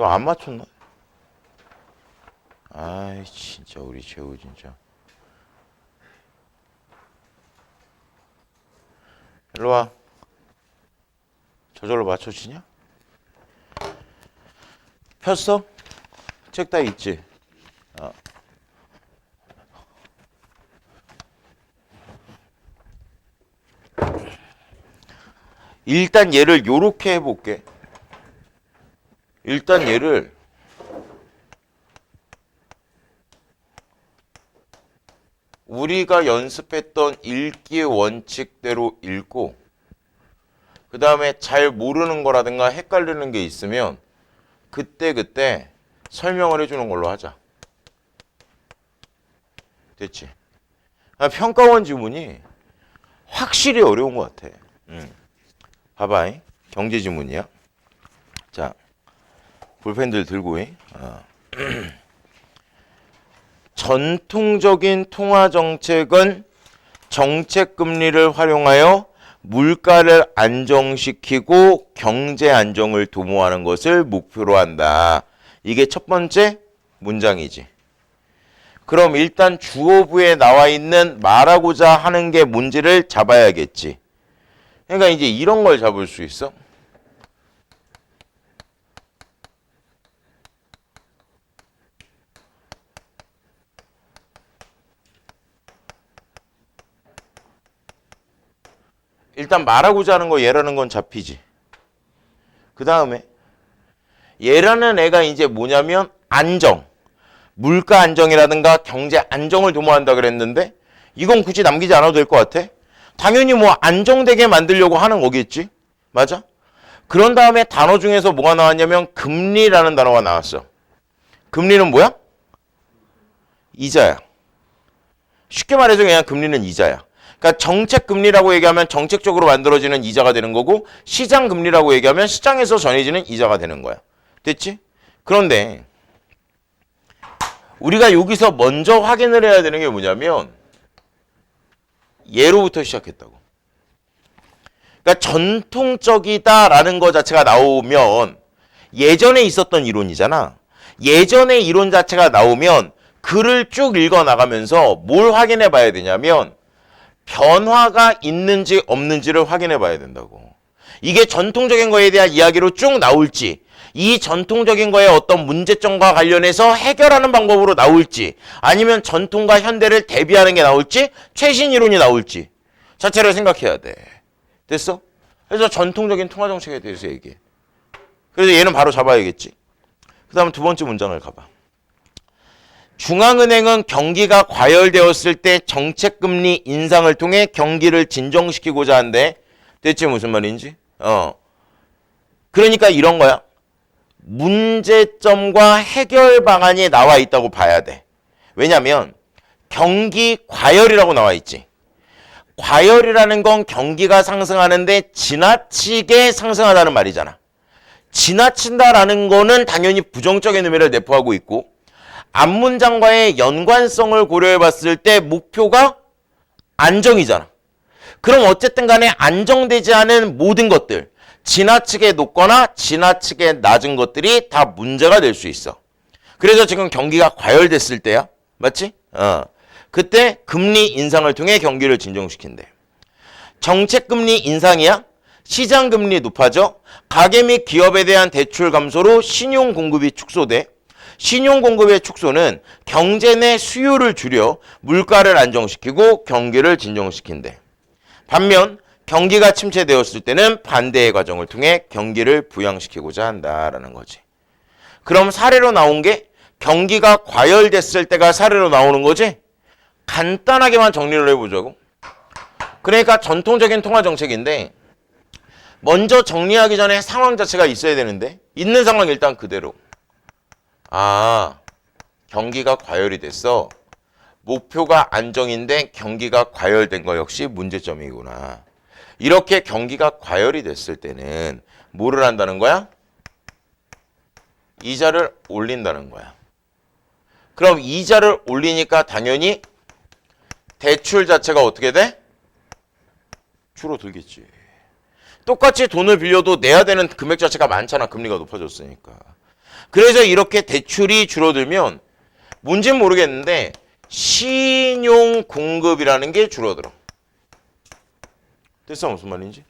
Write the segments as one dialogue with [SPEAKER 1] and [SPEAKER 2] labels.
[SPEAKER 1] 저 안 맞췄나? 아이 진짜 우리 재우 진짜. 일로 와. 저절로 맞춰지냐? 폈어? 책 다 있지? 일단 얘를 요렇게 해볼게. 일단 얘를 우리가 연습했던 읽기의 원칙대로 읽고 그 다음에 잘 모르는 거라든가 헷갈리는 게 있으면 그때 설명을 해주는 걸로 하자. 됐지? 평가원 지문이 확실히 어려운 것 같아. 봐봐. 경제 지문이야. 자, 볼펜들 들고. 전통적인 통화 정책은 정책 금리를 활용하여 물가를 안정시키고 경제 안정을 도모하는 것을 목표로 한다. 이게 첫 번째 문장이지. 그럼 일단 주어부에 나와 있는 말하고자 하는 게 뭔지를 잡아야겠지. 그러니까 이제 이런 걸 잡을 수 있어. 일단 말하고자 하는 거 얘라는 건 잡히지. 그 다음에 얘라는 애가 이제 뭐냐면 안정. 물가 안정이라든가 경제 안정을 도모한다 그랬는데 이건 굳이 남기지 않아도 될 것 같아. 당연히 뭐 안정되게 만들려고 하는 거겠지. 맞아? 그런 다음에 단어 중에서 뭐가 나왔냐면 금리라는 단어가 나왔어. 금리는 뭐야? 이자야. 쉽게 말해서 그냥 금리는 이자야. 그러니까 정책 금리라고 얘기하면 정책적으로 만들어지는 이자가 되는 거고 시장 금리라고 얘기하면 시장에서 전해지는 이자가 되는 거야. 됐지? 그런데 우리가 여기서 먼저 확인을 해야 되는 게 뭐냐면 얘로부터 시작했다고. 그러니까 전통적이다라는 거 자체가 나오면 예전에 있었던 이론이잖아. 예전의 이론 자체가 나오면 글을 쭉 읽어나가면서 뭘 확인해 봐야 되냐면 변화가 있는지 없는지를 확인해 봐야 된다고. 이게 전통적인 거에 대한 이야기로 쭉 나올지 이 전통적인 거에 어떤 문제점과 관련해서 해결하는 방법으로 나올지 아니면 전통과 현대를 대비하는 게 나올지 최신 이론이 나올지 자체를 생각해야 돼. 됐어? 그래서 전통적인 통화정책에 대해서 얘기해. 그래서 얘는 바로 잡아야겠지. 그 다음 두 번째 문장을 가봐. 중앙은행은 경기가 과열되었을 때 정책금리 인상을 통해 경기를 진정시키고자 한대. 됐지 무슨 말인지? 그러니까 이런 거야. 문제점과 해결 방안이 나와 있다고 봐야 돼. 왜냐면 경기 과열이라고 나와 있지. 과열이라는 건 경기가 상승하는데 지나치게 상승하다는 말이잖아. 지나친다라는 거는 당연히 부정적인 의미를 내포하고 있고 앞문장과의 연관성을 고려해 봤을 때 목표가 안정이잖아. 그럼 어쨌든 간에 안정되지 않은 모든 것들 지나치게 높거나 지나치게 낮은 것들이 다 문제가 될 수 있어. 그래서 지금 경기가 과열됐을 때야. 맞지? 그때 금리 인상을 통해 경기를 진정시킨대. 정책금리 인상이야? 시장금리 높아져? 가계 및 기업에 대한 대출 감소로 신용공급이 축소돼. 신용공급의 축소는 경제 내 수요를 줄여 물가를 안정시키고 경기를 진정시킨대. 반면 경기가 침체되었을 때는 반대의 과정을 통해 경기를 부양시키고자 한다라는 거지. 그럼 사례로 나온 게 경기가 과열됐을 때가 사례로 나오는 거지? 간단하게만 정리를 해보자고. 그러니까 전통적인 통화정책인데 먼저 정리하기 전에 상황 자체가 있어야 되는데 있는 상황 일단 그대로. 경기가 과열이 됐어. 목표가 안정인데 경기가 과열된 거 역시 문제점이구나. 이렇게 경기가 과열이 됐을 때는 뭐를 한다는 거야? 이자를 올린다는 거야. 그럼 이자를 올리니까 당연히 대출 자체가 어떻게 돼? 줄어들겠지. 똑같이 돈을 빌려도 내야 되는 금액 자체가 많잖아. 금리가 높아졌으니까. 그래서 이렇게 대출이 줄어들면 뭔지는 모르겠는데 신용 공급이라는 게 줄어들어. 됐어? 무슨 말인지?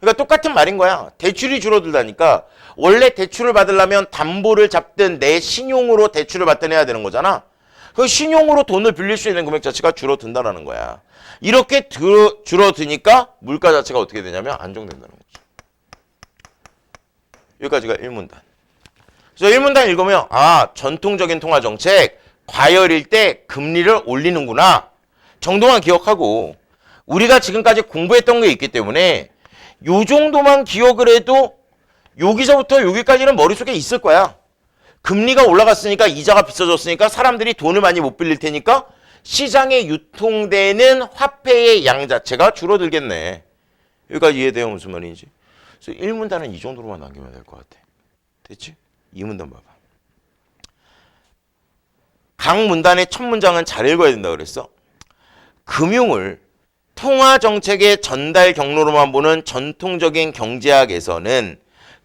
[SPEAKER 1] 그러니까 똑같은 말인 거야. 대출이 줄어들다니까 원래 대출을 받으려면 담보를 잡든 내 신용으로 대출을 받든 해야 되는 거잖아. 그 신용으로 돈을 빌릴 수 있는 금액 자체가 줄어든다는 거야. 이렇게 줄어드니까 물가 자체가 어떻게 되냐면 안정된다는 거지. 여기까지가 1문단. 그래서 1문단 읽으면 전통적인 통화정책 과열일 때 금리를 올리는구나 정도만 기억하고 우리가 지금까지 공부했던 게 있기 때문에 요 정도만 기억을 해도 여기서부터 여기까지는 머릿속에 있을 거야. 금리가 올라갔으니까 이자가 비싸졌으니까 사람들이 돈을 많이 못 빌릴 테니까 시장에 유통되는 화폐의 양 자체가 줄어들겠네. 여기까지 이해돼요? 무슨 말인지. 그래서 1문단은 이 정도로만 남기면 될 것 같아. 됐지? 2문단 봐봐. 각 문단의 첫 문장은 잘 읽어야 된다 그랬어. 금융을 통화정책의 전달 경로로만 보는 전통적인 경제학에서는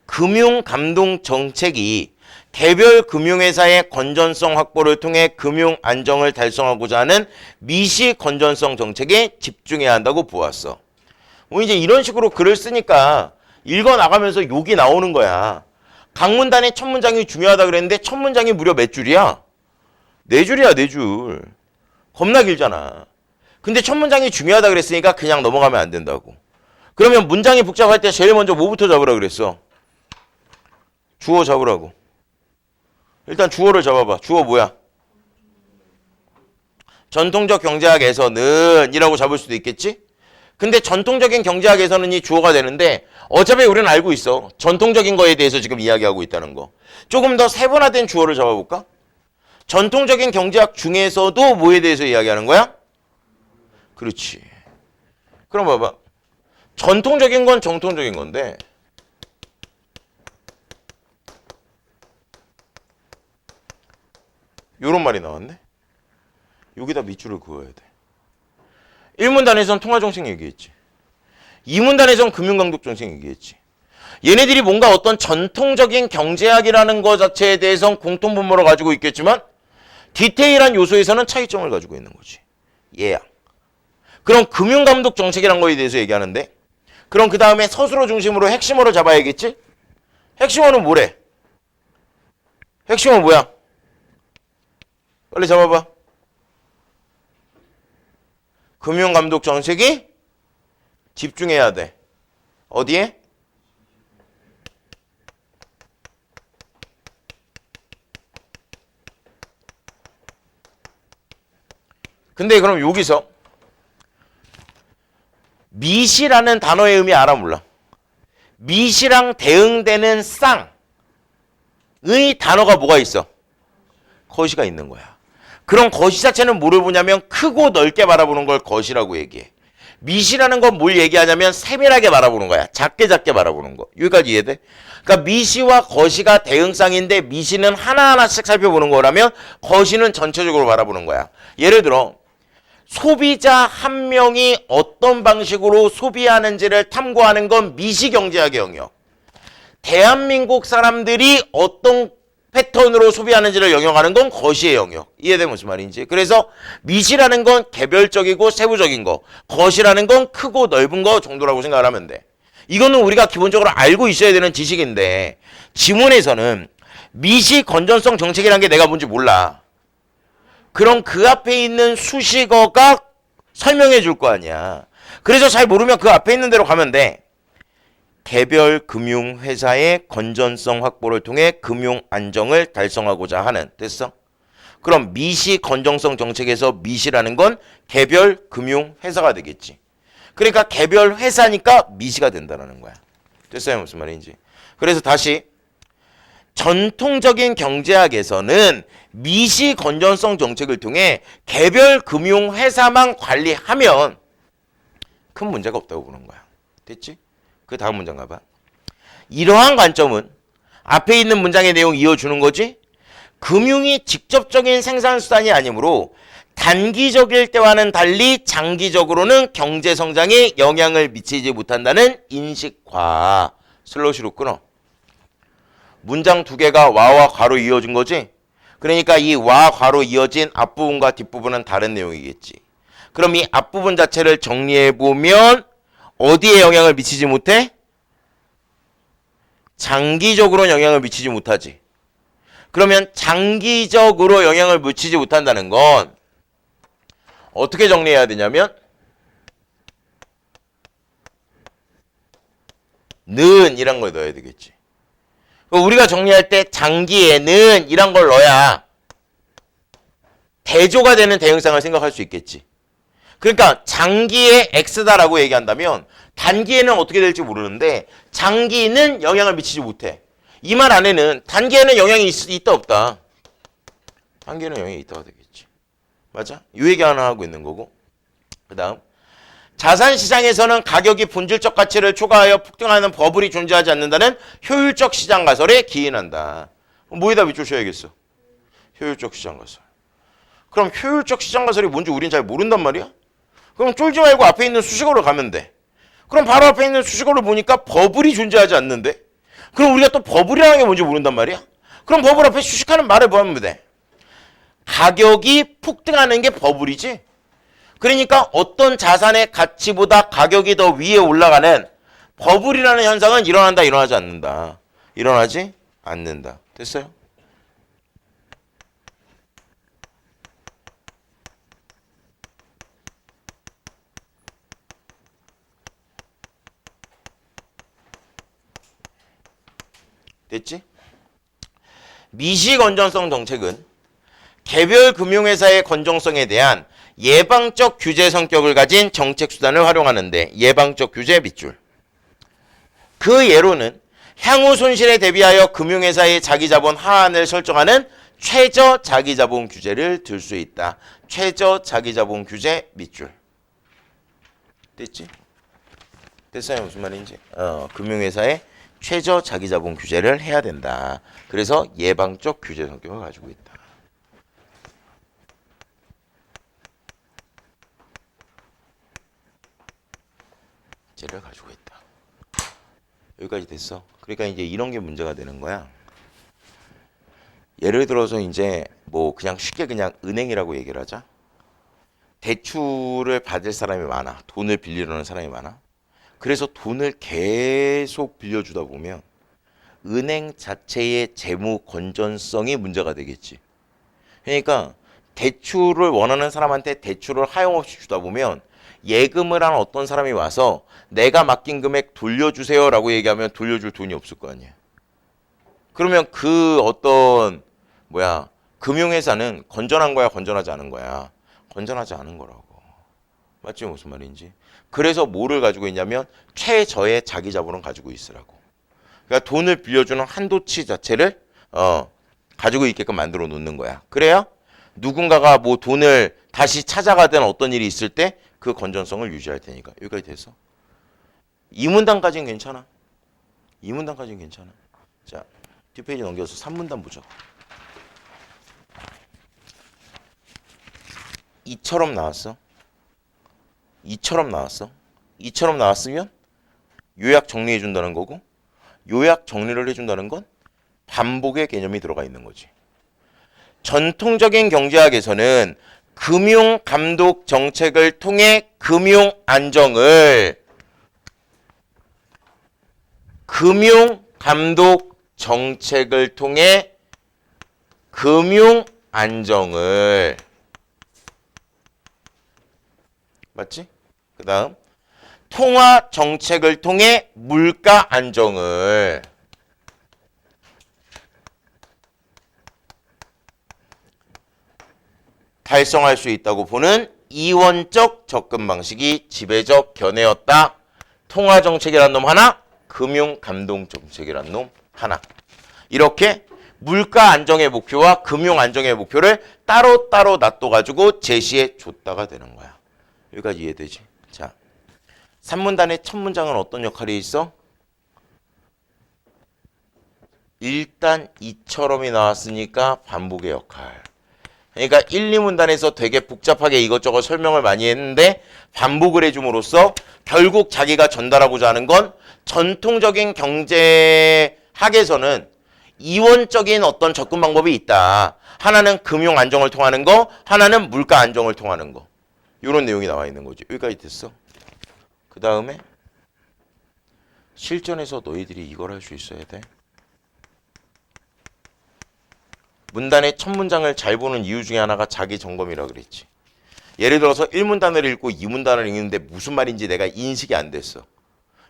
[SPEAKER 1] 금융감독정책이 개별 금융회사의 건전성 확보를 통해 금융 안정을 달성하고자 하는 미시 건전성 정책에 집중해야 한다고 보았어. 뭐 이제 이런 식으로 글을 쓰니까 읽어나가면서 욕이 나오는 거야. 각 문단의 첫 문장이 중요하다 그랬는데 첫 문장이 무려 몇 줄이야? 4줄이야, 4줄. 겁나 길잖아. 근데 첫 문장이 중요하다 그랬으니까 그냥 넘어가면 안 된다고. 그러면 문장이 복잡할 때 제일 먼저 뭐부터 잡으라 그랬어? 주어 잡으라고. 일단 주어를 잡아봐. 주어 뭐야? 전통적 경제학에서는 이라고 잡을 수도 있겠지? 근데 전통적인 경제학에서는 이 주어가 되는데 어차피 우리는 알고 있어. 전통적인 거에 대해서 지금 이야기하고 있다는 거. 조금 더 세분화된 주어를 잡아볼까? 전통적인 경제학 중에서도 뭐에 대해서 이야기하는 거야? 그렇지. 그럼 봐봐. 전통적인 건 정통적인 건데 요런 말이 나왔네. 여기다 밑줄을 그어야 돼. 1문단에선 통화정책 얘기했지. 2문단에선 금융감독정책 얘기했지. 얘네들이 뭔가 어떤 전통적인 경제학이라는 것 자체에 대해서는 공통분모를 가지고 있겠지만 디테일한 요소에서는 차이점을 가지고 있는 거지. 얘야. 그럼 금융감독정책이라는 거에 대해서 얘기하는데 그럼 그 다음에 서술어 중심으로 핵심어를 잡아야겠지? 핵심어는 뭐래? 핵심어 뭐야? 빨리 잡아봐. 금융감독정책이 집중해야 돼. 어디에? 근데 그럼 여기서 미시라는 단어의 의미 알아 몰라? 미시랑 대응되는 쌍의 단어가 뭐가 있어? 거시가 있는 거야. 그럼 거시 자체는 뭐를 보냐면 크고 넓게 바라보는 걸 거시라고 얘기해. 미시라는 건 뭘 얘기하냐면 세밀하게 바라보는 거야. 작게 바라보는 거. 여기까지 이해돼? 그러니까 미시와 거시가 대응쌍인데 미시는 하나하나씩 살펴보는 거라면 거시는 전체적으로 바라보는 거야. 예를 들어 소비자 한 명이 어떤 방식으로 소비하는지를 탐구하는 건 미시경제학의 영역. 대한민국 사람들이 어떤 패턴으로 소비하는지를 영역하는 건 거시의 영역. 이해되면 무슨 말인지. 그래서 미시라는 건 개별적이고 세부적인 거, 거시라는 건 크고 넓은 거 정도라고 생각을 하면 돼. 이거는 우리가 기본적으로 알고 있어야 되는 지식인데 지문에서는 미시 건전성 정책이라는 게 내가 뭔지 몰라. 그럼 그 앞에 있는 수식어가 설명해 줄 거 아니야. 그래서 잘 모르면 그 앞에 있는 대로 가면 돼. 개별 금융회사의 건전성 확보를 통해 금융 안정을 달성하고자 하는. 됐어? 그럼 미시 건전성 정책에서 미시라는 건 개별 금융회사가 되겠지. 그러니까 개별 회사니까 미시가 된다는 거야. 됐어요? 무슨 말인지. 그래서 다시 전통적인 경제학에서는 미시 건전성 정책을 통해 개별 금융회사만 관리하면 큰 문제가 없다고 보는 거야. 됐지? 그 다음 문장 가봐. 이러한 관점은 앞에 있는 문장의 내용 이어주는 거지. 금융이 직접적인 생산수단이 아니므로 단기적일 때와는 달리 장기적으로는 경제성장에 영향을 미치지 못한다는 인식과 슬러시로 끊어. 문장 두 개가 와와 괄호 이어진 거지? 그러니까 이 와 괄호 이어진 앞부분과 뒷부분은 다른 내용이겠지. 그럼 이 앞부분 자체를 정리해보면 어디에 영향을 미치지 못해? 장기적으로 영향을 미치지 못하지. 그러면 장기적으로 영향을 미치지 못한다는 건 어떻게 정리해야 되냐면 는 이란 걸 넣어야 되겠지. 우리가 정리할 때 장기에는 이란 걸 넣어야 대조가 되는 대응상을 생각할 수 있겠지. 그러니까 장기에 X다라고 얘기한다면 단기에는 어떻게 될지 모르는데 장기는 영향을 미치지 못해. 이 말 안에는 단기에는 영향이 있다 없다. 단기에는 영향이 있다가 되겠지. 맞아? 이 얘기 하나 하고 있는 거고. 그 다음 자산시장에서는 가격이 본질적 가치를 초과하여 폭등하는 버블이 존재하지 않는다는 효율적 시장 가설에 기인한다. 뭐에다 밑줄 쳐야겠어? 효율적 시장 가설. 그럼 효율적 시장 가설이 뭔지 우린 잘 모른단 말이야? 그럼 쫄지 말고 앞에 있는 수식어로 가면 돼. 그럼 바로 앞에 있는 수식어를 보니까 버블이 존재하지 않는데? 그럼 우리가 또 버블이라는 게 뭔지 모른단 말이야? 그럼 버블 앞에 수식하는 말을 뭐 하면 돼? 가격이 폭등하는 게 버블이지? 그러니까 어떤 자산의 가치보다 가격이 더 위에 올라가는 버블이라는 현상은 일어난다, 일어나지 않는다. 일어나지 않는다. 됐어요? 됐지? 미시 건전성 정책은 개별 금융회사의 건전성에 대한 예방적 규제 성격을 가진 정책 수단을 활용하는데 예방적 규제 밑줄. 그 예로는 향후 손실에 대비하여 금융회사의 자기자본 하한을 설정하는 최저 자기자본 규제를 들 수 있다. 최저 자기자본 규제 밑줄. 됐지? 됐어요? 무슨 말인지? 금융회사의 최저 자기자본 규제를 해야 된다. 그래서 예방적 규제 성격을 가지고 있다. 를 가지고 있다. 여기까지 됐어. 그러니까 이제 이런 게 문제가 되는 거야. 예를 들어서 이제 뭐 그냥 쉽게 그냥 은행이라고 얘기를 하자. 대출을 받을 사람이 많아. 돈을 빌리려는 사람이 많아. 그래서 돈을 계속 빌려주다 보면 은행 자체의 재무 건전성이 문제가 되겠지. 그러니까 대출을 원하는 사람한테 대출을 하염없이 주다 보면 예금을 한 어떤 사람이 와서 내가 맡긴 금액 돌려주세요 라고 얘기하면 돌려줄 돈이 없을 거 아니야. 그러면 그 어떤 금융회사는 건전한 거야, 건전하지 않은 거야? 건전하지 않은 거라고. 맞지? 무슨 말인지. 그래서 뭐를 가지고 있냐면 최저의 자기 자본을 가지고 있으라고. 그러니까 돈을 빌려주는 한도치 자체를 가지고 있게끔 만들어 놓는 거야. 그래야 누군가가 뭐 돈을 다시 찾아가든 어떤 일이 있을 때 그 건전성을 유지할 테니까. 여기까지 됐어. 이 문단까지는 괜찮아. 이 문단까지는 괜찮아. 자, 뒷페이지 넘겨서 3문단 보자. 이처럼 나왔어. 이처럼 나왔어. 이처럼 나왔으면 요약 정리해 준다는 거고, 요약 정리를 해준다는 건 반복의 개념이 들어가 있는 거지. 전통적인 경제학에서는 금융 감독 정책을 통해 금융 안정을 금융 감독 정책을 통해 금융 안정을 맞지? 그 다음 통화 정책을 통해 물가 안정을 달성할 수 있다고 보는 이원적 접근 방식이 지배적 견해였다. 통화 정책이란 놈 하나, 금융 감독 정책이란 놈 하나. 이렇게 물가 안정의 목표와 금융 안정의 목표를 따로따로 놔둬가지고 제시해 줬다가 되는 거야. 여기까지 이해되지? 자, 3문단의 첫 문장은 어떤 역할이 있어? 일단 이처럼이 나왔으니까 반복의 역할. 그러니까 1, 2문단에서 되게 복잡하게 이것저것 설명을 많이 했는데 반복을 해줌으로써 결국 자기가 전달하고자 하는 건 전통적인 경제학에서는 이원적인 어떤 접근 방법이 있다. 하나는 금융 안정을 통하는 거, 하나는 물가 안정을 통하는 거. 이런 내용이 나와 있는 거지. 여기까지 됐어. 그 다음에 실전에서 너희들이 이걸 할 수 있어야 돼. 문단의 첫 문장을 잘 보는 이유 중에 하나가 자기 점검이라 그랬지. 예를 들어서 1문단을 읽고 2문단을 읽는데 무슨 말인지 내가 인식이 안 됐어.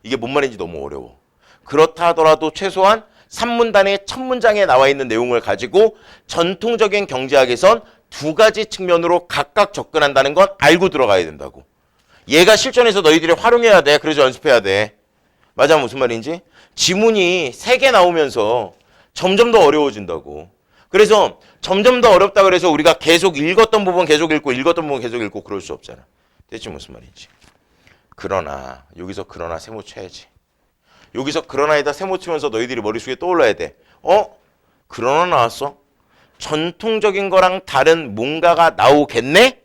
[SPEAKER 1] 이게 뭔 말인지 너무 어려워. 그렇다 하더라도 최소한 3문단의 첫 문장에 나와 있는 내용을 가지고 전통적인 경제학에선 두 가지 측면으로 각각 접근한다는 건 알고 들어가야 된다고. 얘가 실전에서 너희들이 활용해야 돼. 그래서 연습해야 돼. 맞아, 무슨 말인지? 지문이 3개 나오면서 점점 더 어려워진다고. 그래서 점점 더 어렵다 그래서 우리가 계속 읽었던 부분 계속 읽고 읽었던 부분 계속 읽고 그럴 수 없잖아. 대체 무슨 말인지. 그러나 여기서 그러나 세모 쳐야지. 여기서 그러나에다 세모 치면서 너희들이 머릿속에 떠올라야 돼. 그러나 나왔어? 전통적인 거랑 다른 뭔가가 나오겠네?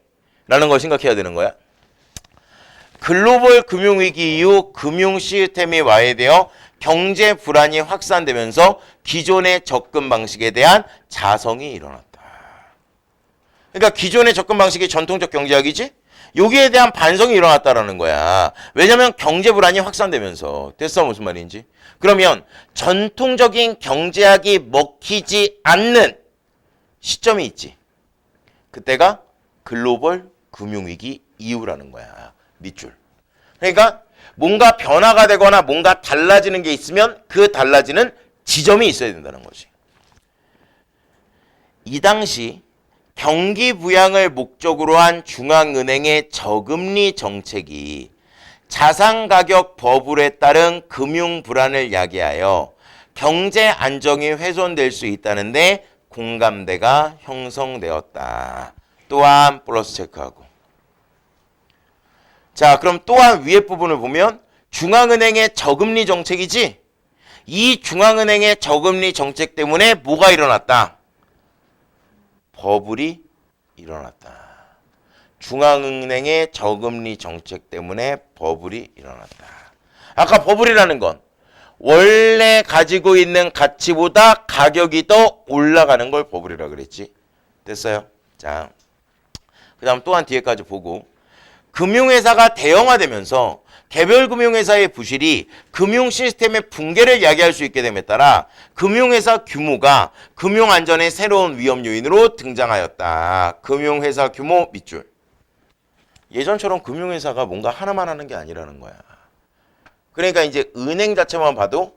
[SPEAKER 1] 라는 걸 생각해야 되는 거야. 글로벌 금융위기 이후 금융 시스템이 와해되어 경제 불안이 확산되면서 기존의 접근 방식에 대한 자성이 일어났다. 그러니까 기존의 접근 방식이 전통적 경제학이지? 여기에 대한 반성이 일어났다라는 거야. 왜냐면 경제 불안이 확산되면서. 됐어? 무슨 말인지? 그러면 전통적인 경제학이 먹히지 않는 시점이 있지. 그때가 글로벌 금융위기 이후라는 거야. 밑줄. 그러니까 뭔가 변화가 되거나 뭔가 달라지는 게 있으면 그 달라지는 지점이 있어야 된다는 거지. 이 당시 경기 부양을 목적으로 한 중앙은행의 저금리 정책이 자산가격 버블에 따른 금융 불안을 야기하여 경제 안정이 훼손될 수 있다는데 공감대가 형성되었다. 또한 플러스 체크하고. 자, 그럼 또한 위에 부분을 보면 중앙은행의 저금리 정책이지? 이 중앙은행의 저금리 정책 때문에 뭐가 일어났다? 버블이 일어났다. 중앙은행의 저금리 정책 때문에 버블이 일어났다. 아까 버블이라는 건 원래 가지고 있는 가치보다 가격이 더 올라가는 걸 버블이라고 그랬지. 됐어요? 자, 그 다음 또한 뒤에까지 보고 금융회사가 대형화되면서 개별 금융회사의 부실이 금융 시스템의 붕괴를 야기할 수 있게 됨에 따라 금융회사 규모가 금융안전의 새로운 위험 요인으로 등장하였다. 금융회사 규모 밑줄. 예전처럼 금융회사가 뭔가 하나만 하는 게 아니라는 거야. 그러니까 이제 은행 자체만 봐도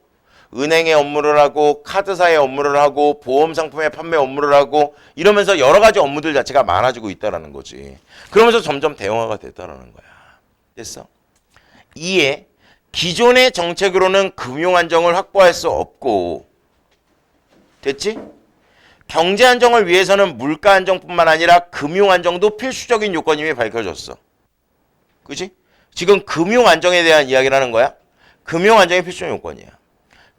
[SPEAKER 1] 은행의 업무를 하고 카드사의 업무를 하고 보험상품의 판매 업무를 하고 이러면서 여러 가지 업무들 자체가 많아지고 있다는 거지. 그러면서 점점 대형화가 됐다는 거야. 됐어? 이에 기존의 정책으로는 금융 안정을 확보할 수 없고, 됐지? 경제 안정을 위해서는 물가 안정뿐만 아니라 금융 안정도 필수적인 요건임이 밝혀졌어. 그치? 지금 금융 안정에 대한 이야기를 하는 거야. 금융 안정이 필수적인 요건이야.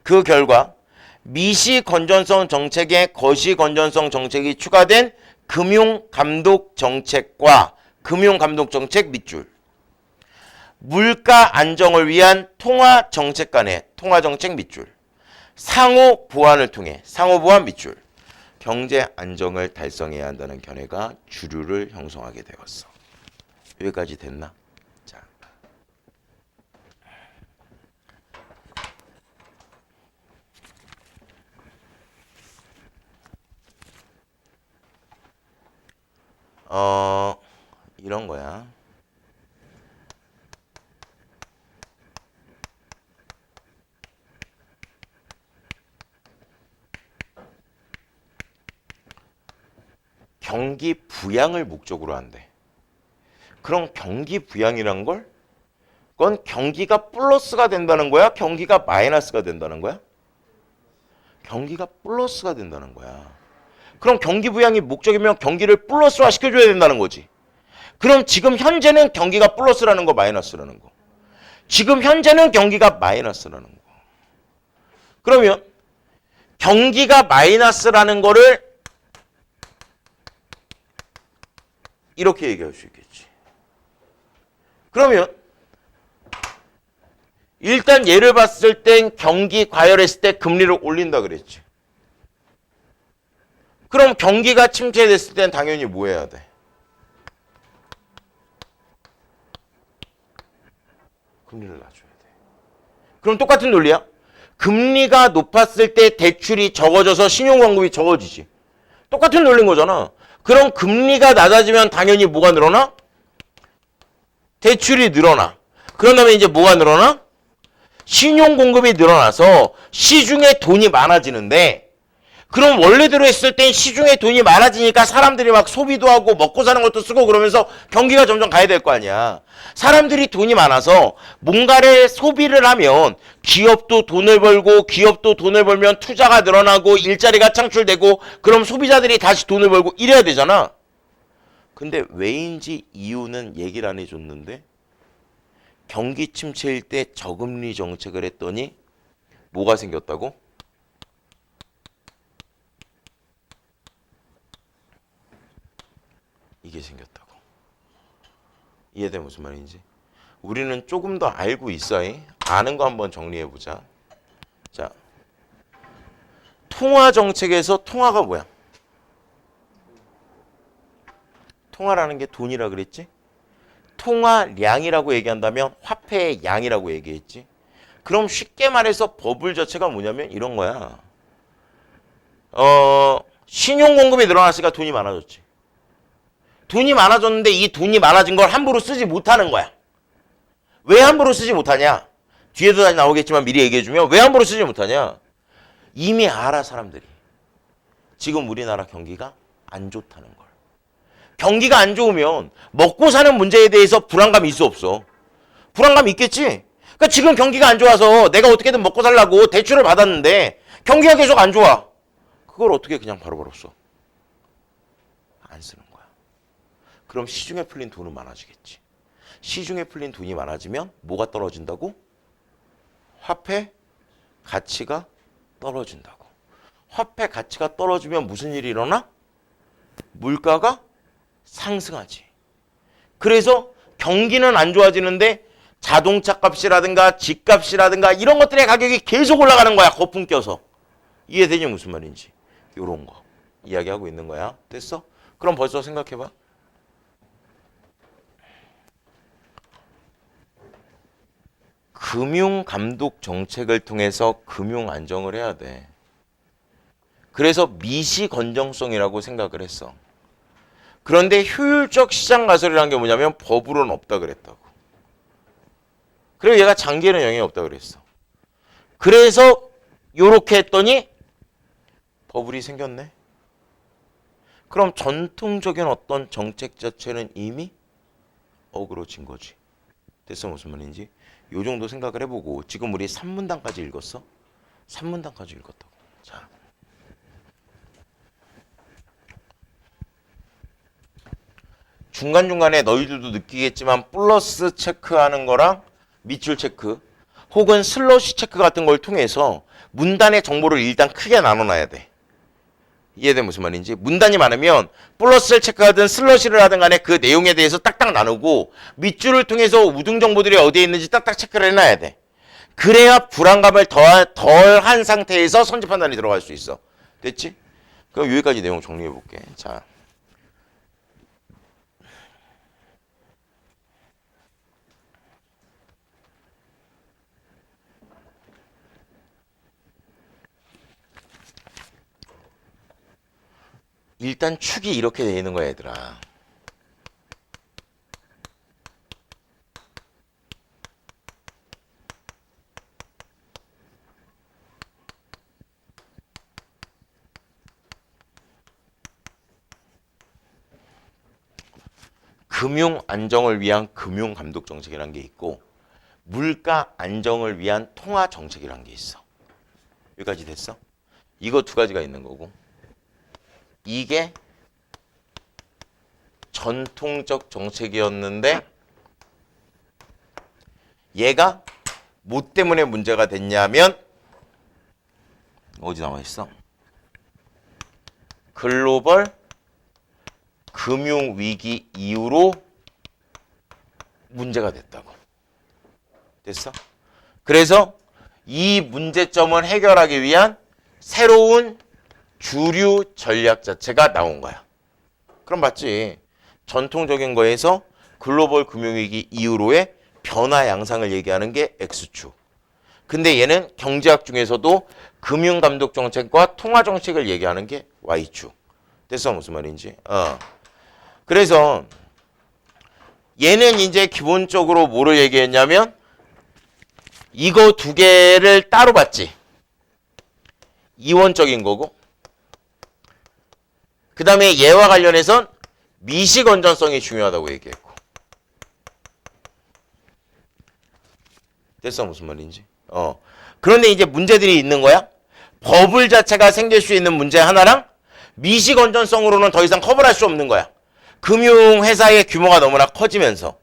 [SPEAKER 1] 그 결과 미시 건전성 정책에 거시 건전성 정책이 추가된 금융 감독 정책과 금융 감독 정책 밑줄. 물가 안정을 위한 통화 정책 간의 통화 정책 밑줄. 상호 보완을 통해 상호 보완 밑줄. 경제 안정을 달성해야 한다는 견해가 주류를 형성하게 되었어. 여기까지 됐나? 자. 이런 거야. 경기 부양을 목적으로 한대. 그럼 경기 부양이란 걸? 그건 경기가 플러스가 된다는 거야? 경기가 마이너스가 된다는 거야? 경기가 플러스가 된다는 거야. 그럼 경기 부양이 목적이면 경기를 플러스화 시켜줘야 된다는 거지. 그럼 지금 현재는 경기가 플러스라는 거, 마이너스라는 거. 지금 현재는 경기가 마이너스라는 거. 그러면 경기가 마이너스라는 거를 이렇게 얘기할 수 있겠지. 그러면 일단 예를 봤을 땐 경기 과열했을 때 금리를 올린다 그랬지. 그럼 경기가 침체됐을 땐 당연히 뭐 해야 돼? 금리를 낮춰야 돼. 그럼 똑같은 논리야. 금리가 높았을 때 대출이 적어져서 신용공급이 적어지지. 똑같은 논리인 거잖아. 그럼 금리가 낮아지면 당연히 뭐가 늘어나? 대출이 늘어나. 그런 다음에 이제 뭐가 늘어나? 신용공급이 늘어나서 시중에 돈이 많아지는데, 그럼 원래대로 했을 땐 시중에 돈이 많아지니까 사람들이 막 소비도 하고 먹고 사는 것도 쓰고 그러면서 경기가 점점 가야 될 거 아니야. 사람들이 돈이 많아서 뭔가를 소비를 하면 기업도 돈을 벌고, 기업도 돈을 벌면 투자가 늘어나고 일자리가 창출되고, 그럼 소비자들이 다시 돈을 벌고 이래야 되잖아. 근데 왜인지 이유는 얘기를 안 해줬는데, 경기 침체일 때 저금리 정책을 했더니 뭐가 생겼다고? 이게 생겼다고. 이해돼 무슨 말인지? 우리는 조금 더 알고 있어야 아는 거 한번 정리해보자. 자, 통화 정책에서 통화가 뭐야? 통화라는 게 돈이라 그랬지? 통화량이라고 얘기한다면 화폐의 양이라고 얘기했지? 그럼 쉽게 말해서 버블 자체가 뭐냐면 이런 거야. 신용공급이 늘어났으니까 돈이 많아졌지. 돈이 많아졌는데 이 돈이 많아진 걸 함부로 쓰지 못하는 거야. 왜 함부로 쓰지 못하냐? 뒤에도 다시 나오겠지만 미리 얘기해주면 왜 함부로 쓰지 못하냐? 이미 알아 사람들이. 지금 우리나라 경기가 안 좋다는 걸. 경기가 안 좋으면 먹고 사는 문제에 대해서 불안감이 있어 없어? 불안감이 있겠지? 그러니까 지금 경기가 안 좋아서 내가 어떻게든 먹고 살라고 대출을 받았는데 경기가 계속 안 좋아. 그걸 어떻게 그냥 바로바로 써? 안 쓰는 거야. 그럼 시중에 풀린 돈은 많아지겠지. 시중에 풀린 돈이 많아지면 뭐가 떨어진다고? 화폐 가치가 떨어진다고. 화폐 가치가 떨어지면 무슨 일이 일어나? 물가가 상승하지. 그래서 경기는 안 좋아지는데 자동차 값이라든가 집값이라든가 이런 것들의 가격이 계속 올라가는 거야. 거품 껴서. 이해되니 무슨 말인지. 요런 거 이야기하고 있는 거야. 됐어? 그럼 벌써 생각해봐. 금융감독 정책을 통해서 금융 안정을 해야 돼. 그래서 미시 건정성이라고 생각을 했어. 그런데 효율적 시장 가설이라는 게 뭐냐면 법으로는 없다 그랬다고. 그리고 얘가 장기에는 영향이 없다 그랬어. 그래서 요렇게 했더니 버블이 생겼네. 그럼 전통적인 어떤 정책 자체는 이미 어그러진 거지. 됐어 무슨 말인지? 요 정도 생각을 해보고 지금 우리 3문단까지 읽었어? 3문단까지 읽었다고. 자, 중간중간에 너희들도 느끼겠지만 플러스 체크하는 거랑 밑줄 체크 혹은 슬러시 체크 같은 걸 통해서 문단의 정보를 일단 크게 나눠놔야 돼. 이해돼 무슨 말인지? 문단이 많으면 플러스를 체크하든 슬러시를 하든 간에 그 내용에 대해서 딱딱 나누고 밑줄을 통해서 우등 정보들이 어디에 있는지 딱딱 체크를 해놔야 돼. 그래야 불안감을 덜한 상태에서 선지 판단이 들어갈 수 있어. 됐지? 그럼 여기까지 내용 정리해 볼게. 자, 일단 축이 이렇게 돼 있는 거야 얘들아. 금융 안정을 위한 금융 감독 정책이라는 게 있고 물가 안정을 위한 통화 정책이라는 게 있어. 여기까지 됐어? 이거 두 가지가 있는 거고 이게 전통적 정책이었는데 얘가 뭐 때문에 문제가 됐냐면 어디 나와 있어? 글로벌 금융위기 이후로 문제가 됐다고. 됐어? 그래서 이 문제점을 해결하기 위한 새로운 주류 전략 자체가 나온 거야. 그럼 맞지. 전통적인 거에서 글로벌 금융위기 이후로의 변화 양상을 얘기하는 게 X축. 근데 얘는 경제학 중에서도 금융감독 정책과 통화 정책을 얘기하는 게 Y축. 됐어? 무슨 말인지? 그래서 얘는 이제 기본적으로 뭐를 얘기했냐면 이거 두 개를 따로 봤지. 이원적인 거고. 그 다음에 얘와 관련해선 미시 건전성이 중요하다고 얘기했고. 됐어? 무슨 말인지? 그런데 이제 문제들이 있는 거야. 버블 자체가 생길 수 있는 문제 하나랑 미시 건전성으로는 더 이상 커버할 수 없는 거야. 금융회사의 규모가 너무나 커지면서.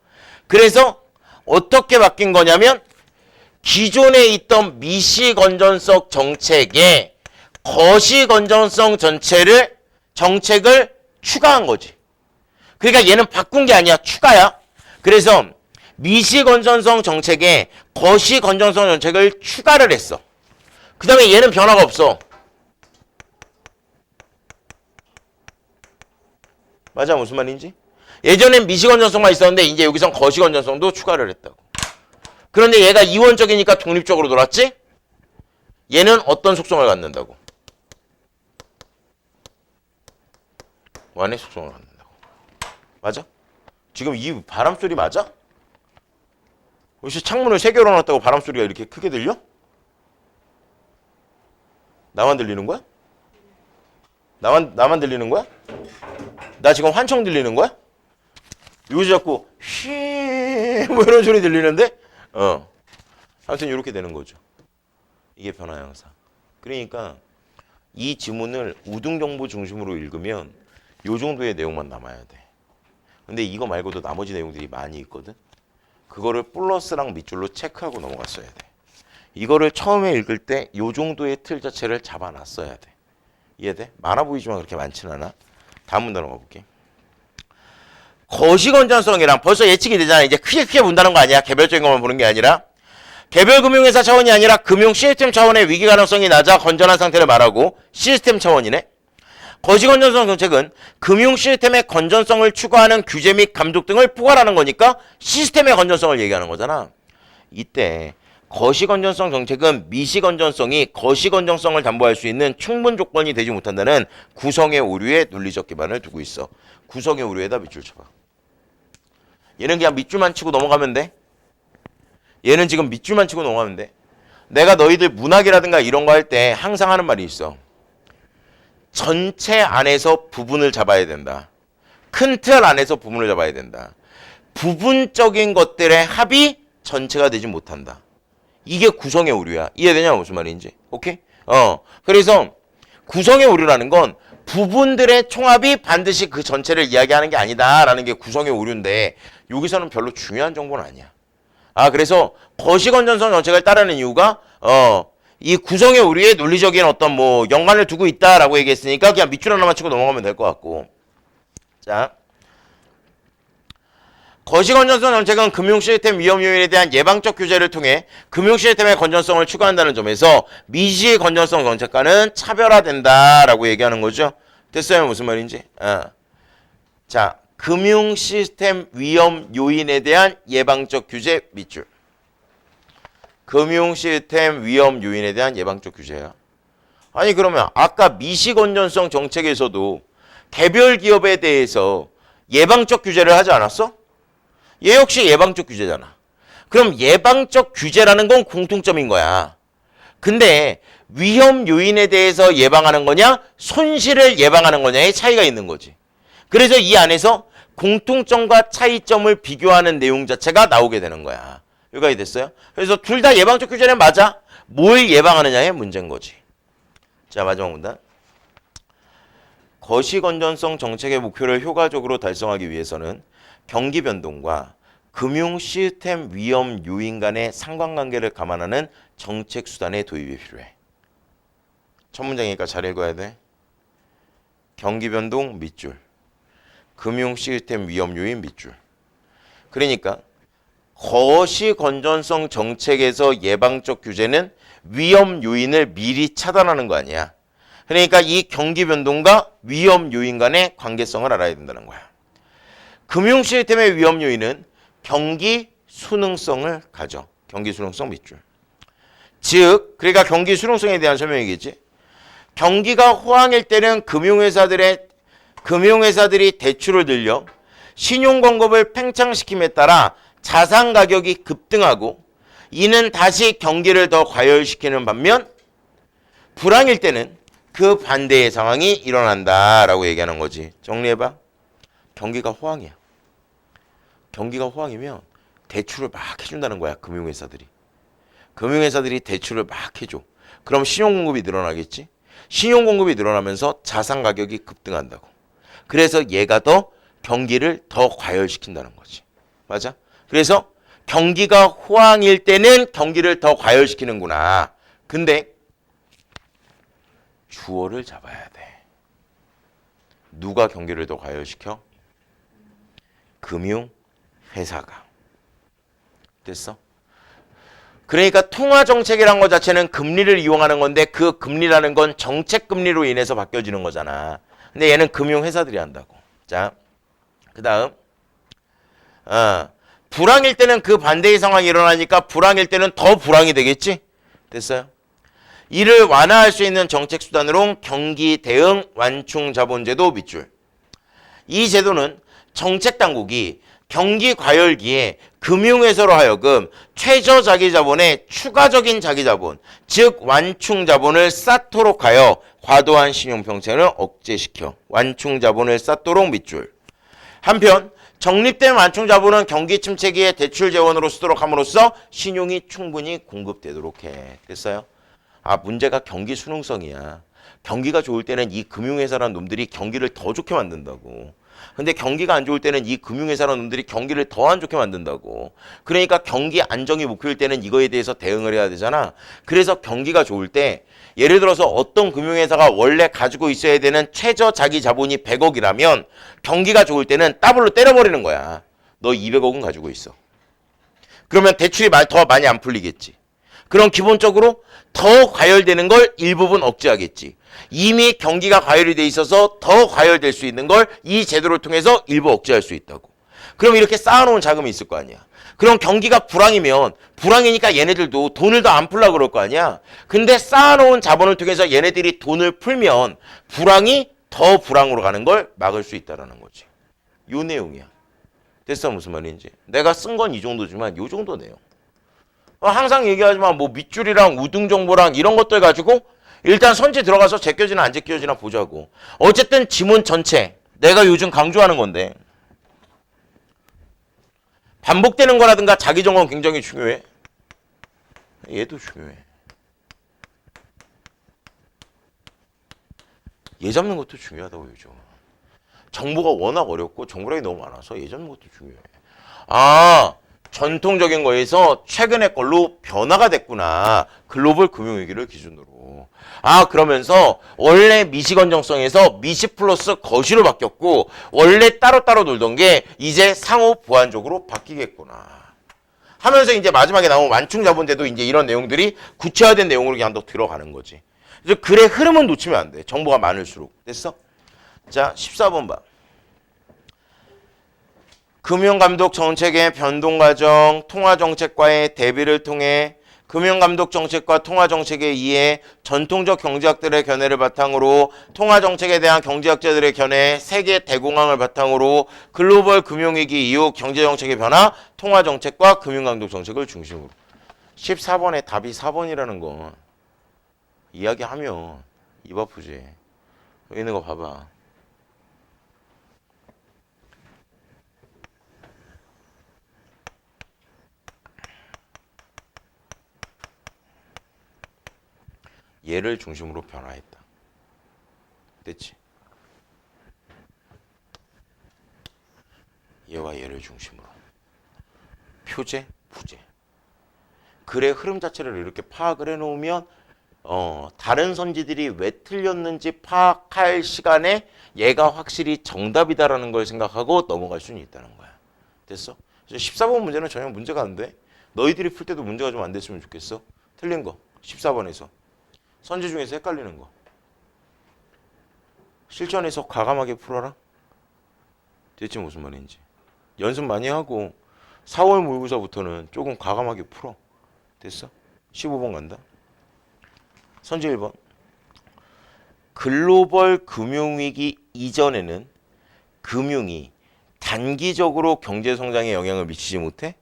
[SPEAKER 1] 그래서 어떻게 바뀐 거냐면 기존에 있던 미시 건전성 정책에 거시 건전성 정책을 추가한 거지. 그러니까 얘는 바꾼 게 아니야. 추가야. 그래서 미시 건전성 정책에 거시 건전성 정책을 추가를 했어. 그 다음에 얘는 변화가 없어. 맞아? 무슨 말인지? 예전엔 미시 건전성만 있었는데 이제 여기선 거시 건전성도 추가를 했다고. 그런데 얘가 이원적이니까 독립적으로 돌았지? 얘는 어떤 속성을 갖는다고? 완의 속성을 갖는다고. 맞아? 지금 이 바람소리 맞아? 혹시 창문을 3개 열어놨다고 바람소리가 이렇게 크게 들려? 나만 들리는 거야? 나만 들리는 거야? 나 지금 환청 들리는 거야? 여기서 자꾸 뭐 이런 소리 들리는데? 아무튼 이렇게 되는 거죠. 이게 변화 양상. 그러니까 이 지문을 우등정보 중심으로 읽으면 요 정도의 내용만 남아야 돼. 근데 이거 말고도 나머지 내용들이 많이 있거든. 그거를 플러스랑 밑줄로 체크하고 넘어갔어야 돼. 이거를 처음에 읽을 때 요 정도의 틀 자체를 잡아놨어야 돼. 이해돼? 많아 보이지만 그렇게 많진 않아. 다음 문단 넘어가 볼게. 거시 건전성이랑 벌써 예측이 되잖아. 이제 크게 본다는 거 아니야. 개별적인 것만 보는 게 아니라. 개별 금융회사 차원이 아니라 금융 시스템 차원의 위기 가능성이 낮아 건전한 상태를 말하고 시스템 차원이네. 거시 건전성 정책은 금융 시스템의 건전성을 추구하는 규제 및 감독 등을 포괄하는 거니까 시스템의 건전성을 얘기하는 거잖아. 이때 거시 건전성 정책은 미시 건전성이 거시 건전성을 담보할 수 있는 충분 조건이 되지 못한다는 구성의 오류에 논리적 기반을 두고 있어. 구성의 오류에다 밑줄 쳐봐. 얘는 그냥 밑줄만 치고 넘어가면 돼. 얘는 지금 밑줄만 치고 넘어가면 돼. 내가 너희들 문학이라든가 이런 거 할 때 항상 하는 말이 있어. 전체 안에서 부분을 잡아야 된다. 큰 틀 안에서 부분을 잡아야 된다. 부분적인 것들의 합이 전체가 되지 못한다. 이게 구성의 오류야. 이해되냐? 무슨 말인지. 오케이? 그래서 구성의 오류라는 건 부분들의 총합이 반드시 그 전체를 이야기하는 게 아니다라는 게 구성의 오류인데 여기서는 별로 중요한 정보는 아니야. 그래서 거시 건전성 정책을 따르는 이유가 이 구성의 오류에 논리적인 어떤 뭐 연관을 두고 있다라고 얘기했으니까 그냥 밑줄 하나만 치고 넘어가면 될 것 같고. 자, 거시 건전성 정책은 금융 시스템 위험 요인에 대한 예방적 규제를 통해 금융 시스템의 건전성을 추구한다는 점에서 미시 건전성 정책과는 차별화된다라고 얘기하는 거죠. 됐어요? 무슨 말인지? 자, 금융 시스템 위험 요인에 대한 예방적 규제 밑줄. 금융 시스템 위험 요인에 대한 예방적 규제야. 아니 그러면 아까 미시 건전성 정책에서도 개별 기업에 대해서 예방적 규제를 하지 않았어? 얘 역시 예방적 규제잖아. 그럼 예방적 규제라는 건 공통점인 거야. 근데 위험 요인에 대해서 예방하는 거냐, 손실을 예방하는 거냐의 차이가 있는 거지. 그래서 이 안에서 공통점과 차이점을 비교하는 내용 자체가 나오게 되는 거야. 여기까지 됐어요? 그래서 둘 다 예방적 규제는 맞아. 뭘 예방하느냐의 문제인 거지. 자, 마지막 문단. 거시 건전성 정책의 목표를 효과적으로 달성하기 위해서는 경기 변동과 금융 시스템 위험 요인 간의 상관관계를 감안하는 정책 수단의 도입이 필요해. 첫 문장이니까 잘 읽어야 돼. 경기 변동 밑줄. 금융 시스템 위험 요인 밑줄. 그러니까 거시 건전성 정책에서 예방적 규제는 위험 요인을 미리 차단하는 거 아니야. 그러니까 이 경기 변동과 위험 요인 간의 관계성을 알아야 된다는 거야. 금융 시스템의 위험 요인은 경기 순응성을 가져. 경기 순응성 밑줄. 즉, 그러니까 경기 순응성에 대한 설명이겠지. 경기가 호황일 때는 금융회사들이 대출을 늘려 신용 공급을 팽창시킴에 따라 자산 가격이 급등하고 이는 다시 경기를 더 과열시키는 반면 불황일 때는 그 반대의 상황이 일어난다라고 얘기하는 거지. 정리해봐. 경기가 호황이야. 경기가 호황이면 대출을 막 해준다는 거야. 금융회사들이. 금융회사들이 대출을 막 해줘. 그럼 신용공급이 늘어나겠지. 신용공급이 늘어나면서 자산 가격이 급등한다고. 그래서 얘가 더 경기를 더 과열시킨다는 거지. 맞아? 그래서 경기가 호황일 때는 경기를 더 과열시키는구나. 근데 주어를 잡아야 돼. 누가 경기를 더 과열시켜? 금융회사가. 됐어? 그러니까 통화정책이란 것 자체는 금리를 이용하는 건데 그 금리라는 건 정책금리로 인해서 바뀌어지는 거잖아. 근데 얘는 금융회사들이 한다고. 자, 그 다음 불황일 때는 그 반대의 상황이 일어나니까 불황일 때는 더 불황이 되겠지? 됐어요? 이를 완화할 수 있는 정책 수단으로 경기 대응 완충 자본제도 밑줄. 이 제도는 정책 당국이 경기 과열기에 금융회사로 하여금 최저 자기 자본의 추가적인 자기 자본, 즉 완충 자본을 쌓도록 하여 과도한 신용 평생을 억제시켜 완충 자본을 쌓도록 밑줄. 한편 적립된 완충 자본은 경기 침체기에 대출 재원으로 쓰도록 함으로써 신용이 충분히 공급되도록 해. 됐어요? 문제가 경기 순응성이야. 경기가 좋을 때는 이 금융회사라는 놈들이 경기를 더 좋게 만든다고. 근데 경기가 안 좋을 때는 이 금융회사라는 놈들이 경기를 더 안 좋게 만든다고. 그러니까 경기 안정이 목표일 때는 이거에 대해서 대응을 해야 되잖아. 그래서 경기가 좋을 때 예를 들어서 어떤 금융회사가 원래 가지고 있어야 되는 최저 자기 자본이 100억이라면 경기가 좋을 때는 더블로 때려버리는 거야. 너 200억은 가지고 있어. 그러면 대출이 더 많이 안 풀리겠지. 그럼 기본적으로 더 과열되는 걸 일부분 억제하겠지. 이미 경기가 과열이 돼 있어서 더 과열될 수 있는 걸 이 제도를 통해서 일부 억제할 수 있다고. 그럼 이렇게 쌓아놓은 자금이 있을 거 아니야. 그럼 경기가 불황이면 불황이니까 얘네들도 돈을 더 안 풀려고 그럴 거 아니야. 근데 쌓아놓은 자본을 통해서 얘네들이 돈을 풀면 불황이 더 불황으로 가는 걸 막을 수 있다는 거지. 요 내용이야. 됐어? 무슨 말인지. 내가 쓴 건 이 정도지만 요 정도 내용. 항상 얘기하지만 뭐 밑줄이랑 우등정보랑 이런 것들 가지고 일단 선지 들어가서 제껴지나 안 제껴지나 보자고. 어쨌든 지문 전체 내가 요즘 강조하는 건데 반복되는 거라든가 자기정원 굉장히 중요해. 얘도 중요해. 얘 잡는 것도 중요하다고 요즘. 정보가 워낙 어렵고 정보량이 너무 많아서 얘 잡는 것도 중요해. 전통적인 거에서 최근의 걸로 변화가 됐구나. 글로벌 금융위기를 기준으로. 그러면서 원래 미시 건정성에서 미시 플러스 거시로 바뀌었고 원래 따로따로 놀던 게 이제 상호 보완적으로 바뀌겠구나. 하면서 이제 마지막에 나온 완충자본제도 이제 이런 내용들이 구체화된 내용으로 그냥 더 들어가는 거지. 그래서 글의 흐름은 놓치면 안 돼. 정보가 많을수록. 됐어? 자, 14번 봐. 금융감독 정책의 변동 과정, 통화정책과의 대비를 통해 금융감독 정책과 통화정책의 이해, 전통적 경제학들의 견해를 바탕으로 통화정책에 대한 경제학자들의 견해, 세계 대공황을 바탕으로 글로벌 금융위기 이후 경제정책의 변화, 통화정책과 금융감독 정책을 중심으로. 14번에 답이 4번이라는 거 이야기하면 입 아프지. 여기 있는 거 봐봐. 얘를 중심으로 변화했다. 됐지? 얘와 얘를 중심으로. 표제, 부제. 글의 흐름 자체를 이렇게 파악을 해놓으면 다른 선지들이 왜 틀렸는지 파악할 시간에 얘가 확실히 정답이다라는 걸 생각하고 넘어갈 수는 있다는 거야. 됐어? 14번 문제는 전혀 문제가 안 돼. 너희들이 풀 때도 문제가 좀 안 됐으면 좋겠어. 틀린 거. 14번에서. 선지 중에서 헷갈리는 거. 실전에서 과감하게 풀어라. 대체 무슨 말인지. 연습 많이 하고 4월 모의고사부터는 조금 과감하게 풀어. 됐어? 15번 간다. 선지 1번. 글로벌 금융위기 이전에는 금융이 단기적으로 경제 성장에 영향을 미치지 못해?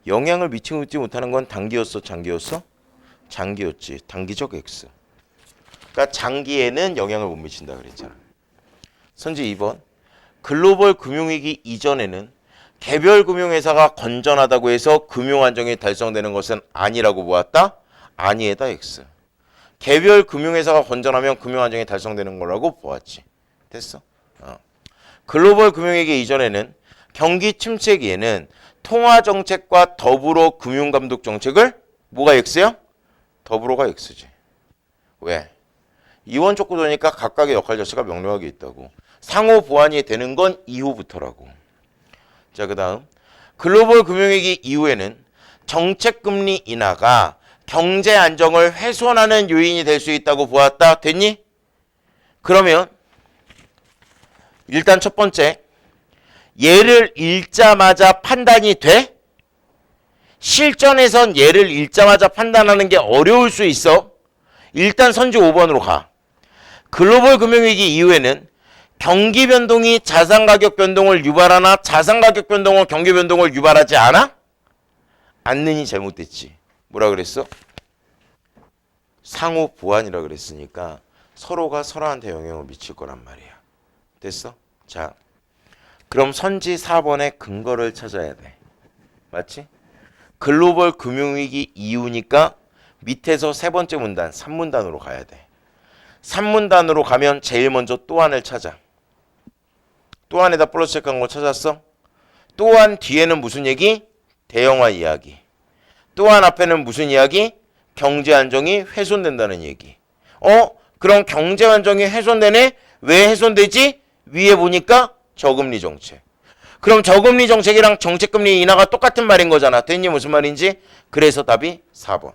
[SPEAKER 1] 영향을 미치지 못하는 건 단기였어, 장기였어? 장기였지. 단기적 X. 그러니까 장기에는 영향을 못 미친다 그랬잖아. 선지 2번. 글로벌 금융위기 이전에는 개별 금융회사가 건전하다고 해서 금융 안정이 달성되는 것은 아니라고 보았다. 아니에다 X. 개별 금융회사가 건전하면 금융 안정이 달성되는 거라고 보았지. 됐어? 글로벌 금융위기 이전에는 경기 침체기에는 통화정책과 더불어 금융감독 정책을 뭐가 X야? 더불어가 X지. 왜? 이원적 구도니까 각각의 역할 자체가 명료하게 있다고. 상호 보완이 되는 건 이후부터라고. 자, 그 다음 글로벌 금융위기 이후에는 정책금리 인하가 경제 안정을 훼손하는 요인이 될 수 있다고 보았다. 됐니? 그러면 일단 첫 번째, 얘를 읽자마자 판단이 돼? 실전에선 얘를 읽자마자 판단하는 게 어려울 수 있어. 일단 선지 5번으로 가. 글로벌 금융위기 이후에는 경기 변동이 자산 가격 변동을 유발하나 자산 가격 변동은 경기 변동을 유발하지 않아? 않느니 잘못됐지. 뭐라 그랬어? 상호 보완이라 그랬으니까 서로가 서로한테 영향을 미칠 거란 말이야. 됐어? 자, 그럼 선지 4번의 근거를 찾아야 돼. 맞지? 글로벌 금융위기 이후니까 밑에서 세 번째 문단, 3문단으로 가야 돼. 3문단으로 가면 제일 먼저 또한을 찾아. 또한에다 플러스 체크한 거 찾았어? 또한 뒤에는 무슨 얘기? 대형화 이야기. 또한 앞에는 무슨 이야기? 경제 안정이 훼손된다는 얘기. 그럼 경제 안정이 훼손되네? 왜 훼손되지? 위에 보니까 저금리 정책. 그럼 저금리 정책이랑 정책금리 인하가 똑같은 말인 거잖아. 됐니? 무슨 말인지? 그래서 답이 4번.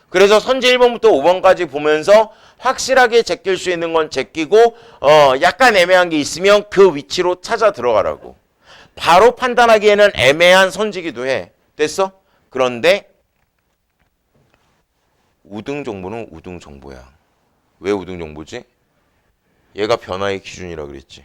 [SPEAKER 1] 그래서 선지 1번부터 5번까지 보면서 확실하게 제낄 수 있는 건 제끼고 약간 애매한 게 있으면 그 위치로 찾아 들어가라고. 바로 판단하기에는 애매한 선지기도 해. 됐어? 그런데 우등 정보는 우등 정보야. 왜 우등 정보지? 얘가 변화의 기준이라 그랬지.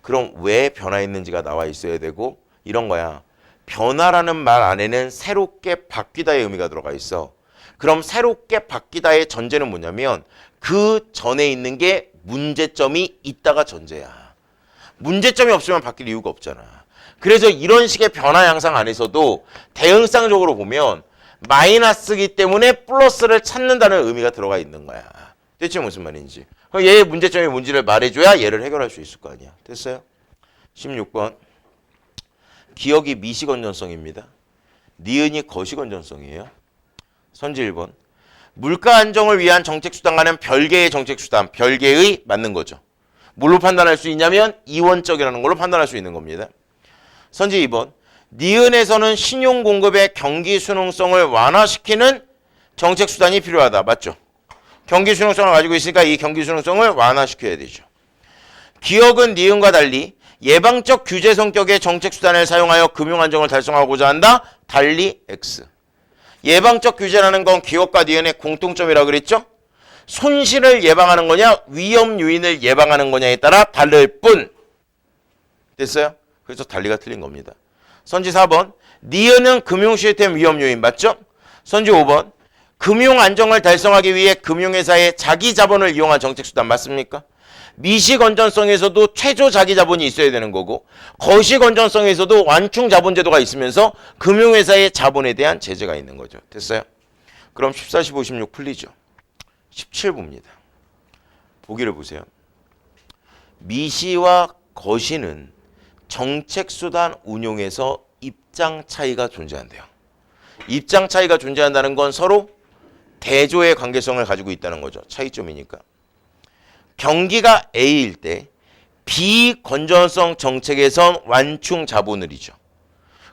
[SPEAKER 1] 그럼 왜 변화했는지가 나와 있어야 되고 이런 거야. 변화라는 말 안에는 새롭게 바뀌다의 의미가 들어가 있어. 그럼 새롭게 바뀌다의 전제는 뭐냐면 그 전에 있는 게 문제점이 있다가 전제야. 문제점이 없으면 바뀔 이유가 없잖아. 그래서 이런 식의 변화 양상 안에서도 대응상적으로 보면 마이너스이기 때문에 플러스를 찾는다는 의미가 들어가 있는 거야. 대체 무슨 말인지. 그럼 얘의 문제점이 뭔지를 말해줘야 얘를 해결할 수 있을 거 아니야. 됐어요? 16번. 기억이 미시 건전성입니다. 니은이 거시 건전성이에요. 선지 1번. 물가 안정을 위한 정책수단과는 별개의 정책수단, 별개의 맞는 거죠. 뭘로 판단할 수 있냐면 이원적이라는 걸로 판단할 수 있는 겁니다. 선지 2번. 니은에서는 신용 공급의 경기 수능성을 완화시키는 정책수단이 필요하다. 맞죠? 경기 수능성을 가지고 있으니까 이 경기 수능성을 완화시켜야 되죠. 기억은 니은과 달리 예방적 규제 성격의 정책수단을 사용하여 금융 안정을 달성하고자 한다. 달리 X. 예방적 규제라는 건 기업과 니은의 공통점이라고 그랬죠? 손실을 예방하는 거냐 위험 요인을 예방하는 거냐에 따라 다를 뿐. 됐어요? 그래서 달리가 틀린 겁니다. 선지 4번. 니은은 금융 시스템 위험 요인 맞죠? 선지 5번. 금융 안정을 달성하기 위해 금융회사의 자기 자본을 이용한 정책수단 맞습니까? 미시 건전성에서도 최저 자기 자본이 있어야 되는 거고 거시 건전성에서도 완충 자본 제도가 있으면서 금융회사의 자본에 대한 제재가 있는 거죠. 됐어요? 그럼 14, 15, 16 풀리죠. 17부입니다. 보기를 보세요. 미시와 거시는 정책수단 운용에서 입장 차이가 존재한대요. 입장 차이가 존재한다는 건 서로 대조의 관계성을 가지고 있다는 거죠. 차이점이니까. 경기가 A일 때 비건전성 정책에선 완충 자본을 이죠.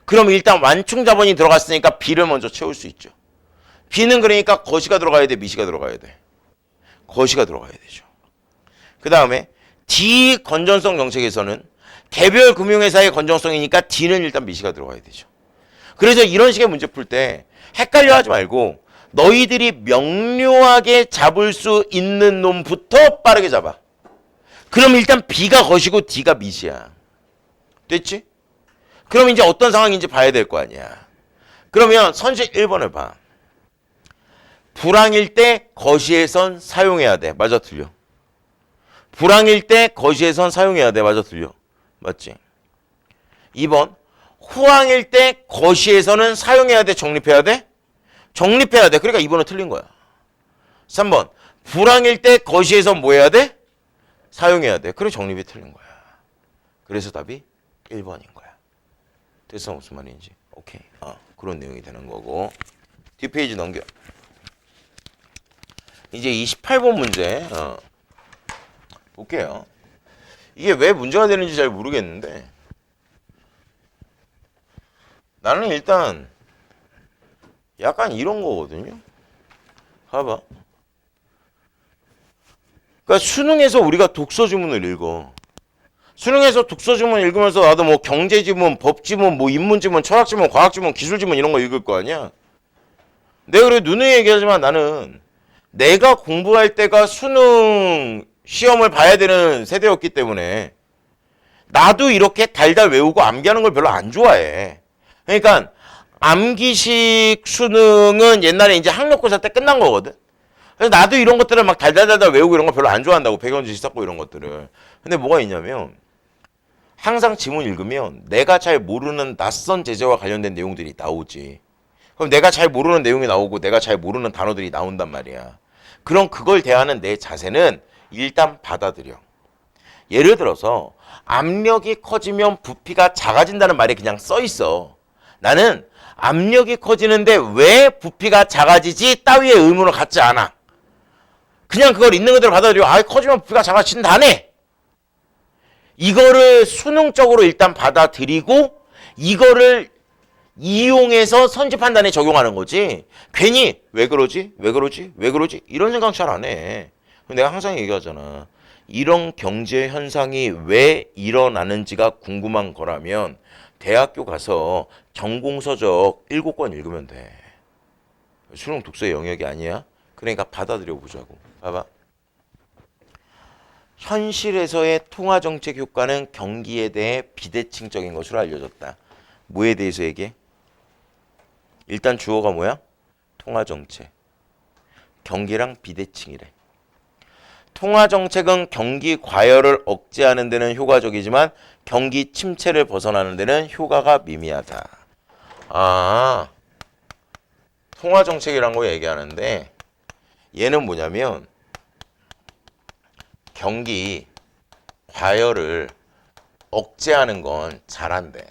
[SPEAKER 1] 그럼 일단 완충 자본이 들어갔으니까 B를 먼저 채울 수 있죠. B는 그러니까 거시가 들어가야 돼, 미시가 들어가야 돼. 거시가 들어가야 되죠. 그 다음에 D 건전성 정책에서는 개별 금융회사의 건전성이니까 D는 일단 미시가 들어가야 되죠. 그래서 이런 식의 문제 풀 때 헷갈려 하지 말고 너희들이 명료하게 잡을 수 있는 놈부터 빠르게 잡아. 그럼 일단 B가 것이고 D가 미시야. 됐지? 그럼 이제 어떤 상황인지 봐야 될 거 아니야. 그러면 선식 1번을 봐. 불황일 때 거시에선 사용해야 돼. 맞아 틀려? 불황일 때 거시에선 사용해야 돼. 맞아 틀려? 맞지? 2번 호황일 때 거시에서는 사용해야 돼. 정립해야 돼? 정립해야 돼. 그러니까 2번은 틀린 거야. 3번 불황일 때 거시에선 뭐 해야 돼? 사용해야 돼. 그래 정립이 틀린 거야. 그래서 답이 1번인 거야. 됐어? 무슨 말인지. 오케이. 그런 내용이 되는 거고. 뒷페이지 넘겨. 이제 28번 문제 볼게요. 이게 왜 문제가 되는지 잘 모르겠는데 나는 일단 약간 이런 거거든요. 봐봐. 그러니까 수능에서 우리가 독서 지문을 읽어. 수능에서 독서 지문 읽으면서 나도 뭐 경제 지문, 법 지문, 뭐 인문 지문, 철학 지문, 과학 지문, 기술 지문 이런 거 읽을 거 아니야. 내가 그래 누누이 얘기하지만 나는 내가 공부할 때가 수능 시험을 봐야 되는 세대였기 때문에 나도 이렇게 달달 외우고 암기하는 걸 별로 안 좋아해. 그러니까 암기식 수능은 옛날에 이제 학력고사 때 끝난 거거든. 그래서 나도 이런 것들을 막 달달달달 외우고 이런 거 별로 안 좋아한다고. 백연지 쌓고 이런 것들을. 근데 뭐가 있냐면 항상 지문 읽으면 내가 잘 모르는 낯선 제재와 관련된 내용들이 나오지. 그럼 내가 잘 모르는 내용이 나오고 내가 잘 모르는 단어들이 나온단 말이야. 그럼 그걸 대하는 내 자세는 일단 받아들여. 예를 들어서 압력이 커지면 부피가 작아진다는 말이 그냥 써 있어. 나는 압력이 커지는데 왜 부피가 작아지지 따위의 의문을 갖지 않아. 그냥 그걸 있는 그대로 받아들여. 커지면 부피가 작아진다네. 이거를 수능적으로 일단 받아들이고 이거를 이용해서 선지 판단에 적용하는 거지. 괜히 왜 그러지? 왜 그러지? 왜 그러지? 이런 생각 잘 안 해. 내가 항상 얘기하잖아. 이런 경제 현상이 왜 일어나는지가 궁금한 거라면 대학교 가서 전공서적 7권 읽으면 돼. 수능 독서의 영역이 아니야. 그러니까 받아들여 보자고. 봐봐. 현실에서의 통화정책 효과는 경기에 대해 비대칭적인 것으로 알려졌다. 뭐에 대해서 얘기해? 일단 주어가 뭐야? 통화정책. 경기랑 비대칭이래. 통화정책은 경기 과열을 억제하는 데는 효과적이지만 경기 침체를 벗어나는 데는 효과가 미미하다. 통화정책이란 거 얘기하는데 얘는 뭐냐면 경기 과열을 억제하는 건 잘한대.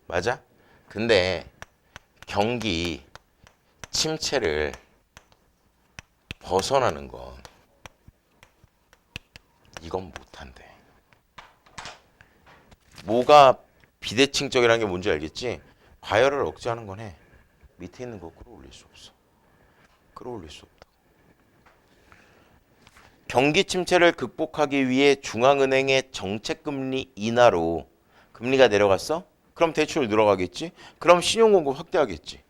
[SPEAKER 1] 맞아? 근데 경기 침체를 벗어나는 건 이건 못한대. 뭐가 비대칭적이라는 게 뭔지 알겠지? 과열을 억제하는 건 해. 밑에 있는 거 끌어올릴 수 없어. 끌어올릴 수 없다. 경기 침체를 극복하기 위해 중앙은행의 정책금리 인하로 금리가 내려갔어? 그럼 대출 늘어가겠지? 그럼 신용공급 확대하겠지.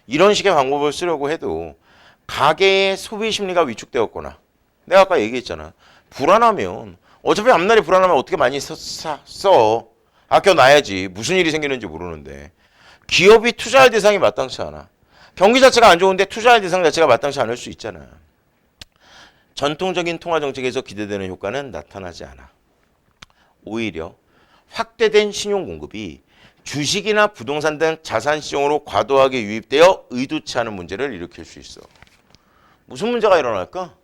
[SPEAKER 1] 이런 식의 방법을 쓰려고 해도 가계의 소비 심리가 위축되었거나 내가 아까 얘기했잖아. 불안하면 어차피 앞날이 불안하면 어떻게 많이 써. 아껴놔야지. 무슨 일이 생기는지 모르는데. 기업이 투자할 대상이 마땅치 않아. 경기 자체가 안 좋은데 투자할 대상 자체가 마땅치 않을 수 있잖아. 전통적인 통화정책에서 기대되는 효과는 나타나지 않아. 오히려 확대된 신용공급이 주식이나 부동산 등 자산 시장으로 과도하게 유입되어 의도치 않은 문제를 일으킬 수 있어. 무슨 문제가 일어날까?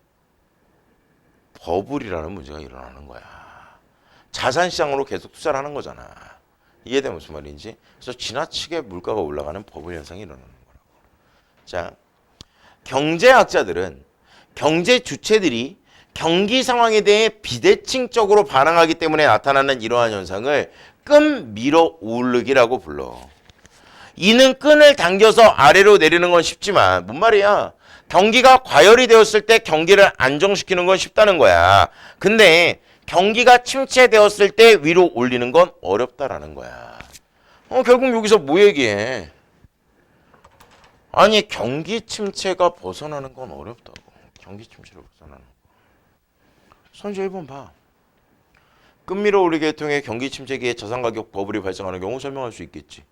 [SPEAKER 1] 버블이라는 문제가 일어나는 거야. 자산 시장으로 계속 투자를 하는 거잖아. 이해돼 무슨 말인지? 그래서 지나치게 물가가 올라가는 버블 현상이 일어나는 거라고. 자, 경제학자들은 경제 주체들이 경기 상황에 대해 비대칭적으로 반응하기 때문에 나타나는 이러한 현상을 끈 밀어 오르기라고 불러. 이는 끈을 당겨서 아래로 내리는 건 쉽지만 뭔 말이야? 경기가 과열이 되었을 때 경기를 안정시키는 건 쉽다는 거야. 근데 경기가 침체되었을 때 위로 올리는 건 어렵다라는 거야. 결국 여기서 뭐 얘기해? 아니 경기 침체가 벗어나는 건 어렵다고. 경기 침체를 벗어나는 거. 선지 1번 봐. 금리를 오르게 통해 경기 침체기에 자산가격 버블이 발생하는 경우 설명할 수 있겠지.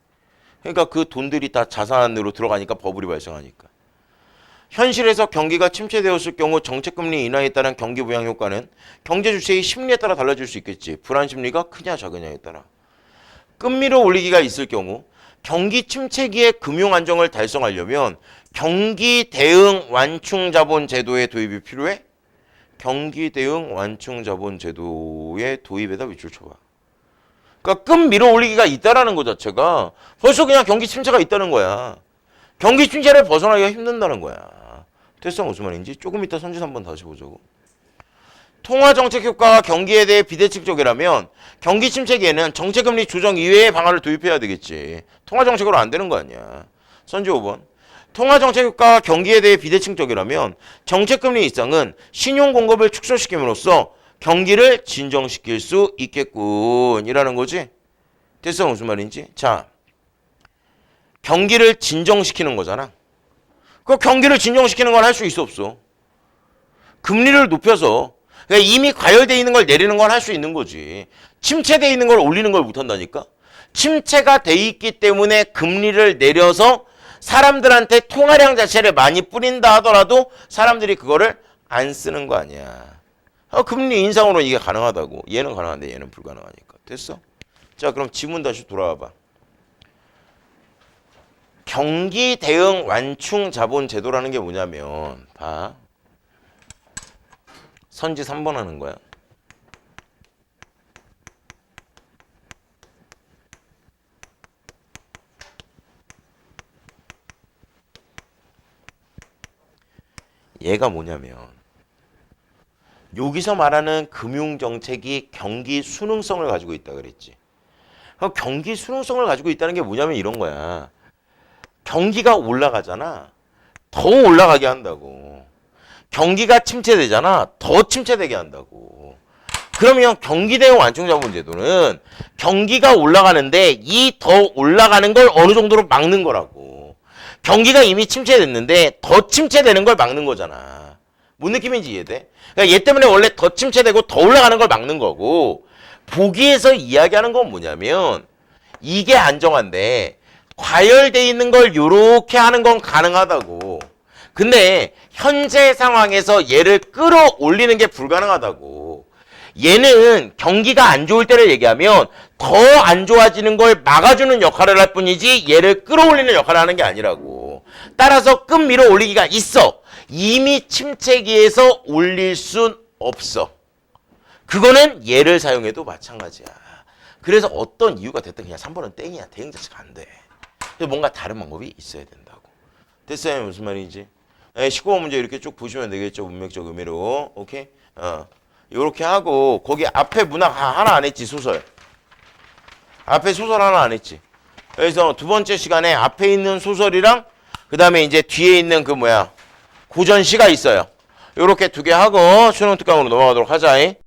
[SPEAKER 1] 그러니까 그 돈들이 다 자산으로 들어가니까 버블이 발생하니까. 현실에서 경기가 침체되었을 경우 정책금리 인하에 따른 경기 부양 효과는 경제 주체의 심리에 따라 달라질 수 있겠지. 불안 심리가 크냐 작으냐에 따라. 금리를 올리기가 있을 경우 경기 침체기의 금융 안정을 달성하려면 경기 대응 완충 자본 제도의 도입이 필요해? 경기 대응 완충 자본 제도의 도입에다 밑줄 쳐봐. 그러니까 금 밀어 올리기가 있다라는 것 자체가 벌써 그냥 경기 침체가 있다는 거야. 경기 침체를 벗어나기가 힘든다는 거야. 됐어? 무슨 말인지? 조금 이따 선지 3번 다시 보자고. 통화정책 효과가 경기에 대해 비대칭적이라면 경기 침체기에는 정책금리 조정 이외의 방안을 도입해야 되겠지. 통화정책으로 안 되는 거 아니야. 선지 5번. 통화정책 효과가 경기에 대해 비대칭적이라면 정책금리 인상은 신용공급을 축소시킴으로써 경기를 진정시킬 수 있겠군 이라는 거지. 됐어? 무슨 말인지? 자, 경기를 진정시키는 거잖아. 그 경기를 진정시키는 건 할 수 있어 없어? 금리를 높여서 그러니까 이미 과열돼 있는 걸 내리는 건 할 수 있는 거지. 침체돼 있는 걸 올리는 걸 못한다니까. 침체가 돼 있기 때문에 금리를 내려서 사람들한테 통화량 자체를 많이 뿌린다 하더라도 사람들이 그거를 안 쓰는 거 아니야. 금리 인상으로 이게 가능하다고. 얘는 가능한데 얘는 불가능하니까. 됐어? 자, 그럼 지문 다시 돌아와 봐. 경기 대응 완충 자본 제도라는 게 뭐냐면 봐. 선지 3번 하는 거야. 얘가 뭐냐면 여기서 말하는 금융정책이 경기 순응성을 가지고 있다 그랬지. 경기 순응성을 가지고 있다는 게 뭐냐면 이런 거야. 경기가 올라가잖아. 더 올라가게 한다고. 경기가 침체되잖아. 더 침체되게 한다고. 그러면 경기 대응 완충 자본 제도는 경기가 올라가는데 이 더 올라가는 걸 어느 정도로 막는 거라고. 경기가 이미 침체됐는데 더 침체되는 걸 막는 거잖아. 뭔 느낌인지 이해돼? 그러니까 얘 때문에 원래 더 침체되고 더 올라가는 걸 막는 거고, 보기에서 이야기하는 건 뭐냐면 이게 안정한데 과열돼 있는 걸 요렇게 하는 건 가능하다고. 근데 현재 상황에서 얘를 끌어올리는 게 불가능하다고. 얘는 경기가 안 좋을 때를 얘기하면 더 안 좋아지는 걸 막아주는 역할을 할 뿐이지 얘를 끌어올리는 역할을 하는 게 아니라고. 따라서 끔 밀어 올리기가 있어. 이미 침체기에서 올릴 순 없어. 그거는 얘를 사용해도 마찬가지야. 그래서 어떤 이유가 됐든 그냥 3번은 땡이야. 대응 자체가 안 돼. 뭔가 다른 방법이 있어야 된다고. 됐어요? 무슨 말인지? 19번 문제 이렇게 쭉 보시면 되겠죠. 문맥적 의미로. 오케이? 요렇게 하고 거기 앞에 문학 하나 안 했지. 소설. 앞에 소설 하나 안 했지. 그래서 두 번째 시간에 앞에 있는 소설이랑 그 다음에 이제 뒤에 있는 그 뭐야 고전시가 있어요. 요렇게 두 개 하고 수능 특강으로 넘어가도록 하자.